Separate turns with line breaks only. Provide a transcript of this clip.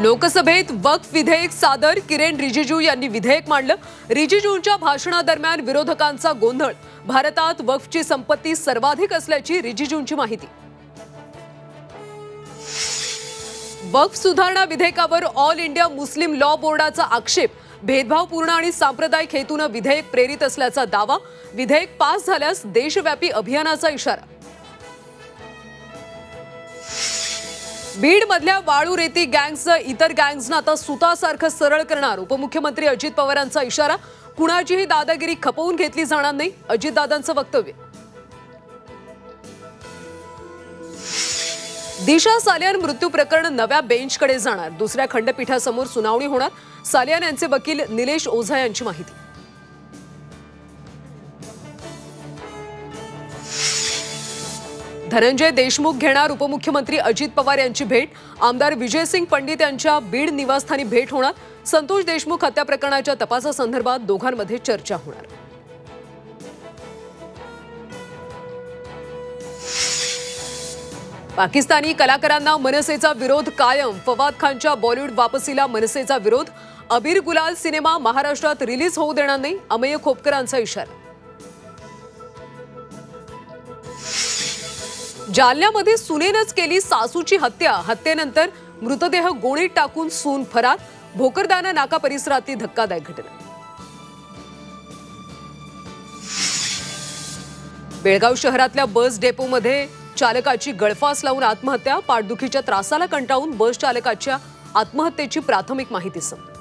लोकसभेत वक्फ विधेयक सादर, किरेन रिजिजू यांनी विधेयक मांडलं। रिजिजूंच्या भाषणादरम्यान विरोधकांचा गोंधळ। भारतात वक्फची संपत्ती सर्वाधिक असल्याची रिजिजूंची माहिती। वक्फ सुधारणा विधेयकावर ऑल इंडिया मुस्लिम लॉ बोर्डाचा आक्षेप। भेदभावपूर्ण आणि सांप्रदायिक हेतूने विधेयक प्रेरित असल्याचा दावा। विधेयक पास झाल्यास देशव्यापी अभियानाचा इशारा। बीड मधल्या वाळू रेती गँगचं इतर गँग्सना आता सुतासारखं सरळ करणार। उपमुख्यमंत्री अजित पवारांचा इशारा। कुणाचीही दादागिरी खपवून घेतली जाणार नाही, अजितदादांचं वक्तव्य। दिशा सालियान मृत्यू प्रकरण नव्या बेंचकडे जाणार। दुसऱ्या खंडपीठासमोर सुनावणी होणार। सालियान यांचे वकील निलेश ओझा यांची माहिती। धनंजय देशमुख घेणार उपमुख्यमंत्री अजित पवार यांची भेट। आमदार विजयसिंग पंडित यांच्या बीड निवासस्थानी भेट होणार। संतोष देशमुख हत्या प्रकरणाच्या तपासासंदर्भात दोघांमध्ये चर्चा होणार। पाकिस्तानी कलाकारांना मनसेचा विरोध कायम। फवाद खानच्या बॉलिवूड वापसीला मनसेचा विरोध। अबीर गुलाल सिनेमा महाराष्ट्रात रिलीज होऊ देणार नाही, अमेय खोपकरांचा इशारा। जालन्यामध्ये सुनेनच केली सासूची हत्या। हत्येनंतर मृतदेह गोणीत टाकून सून फरार। भोकरदाना नाका परिसरातली धक्कादायक घटना। बेळगाव शहरातल्या बस डेपोमध्ये चालकाची गळफास लावून आत्महत्या। पाठदुखीच्या त्रासाला कंटाळून बस चालकाच्या आत्महत्येची प्राथमिक माहिती समोर।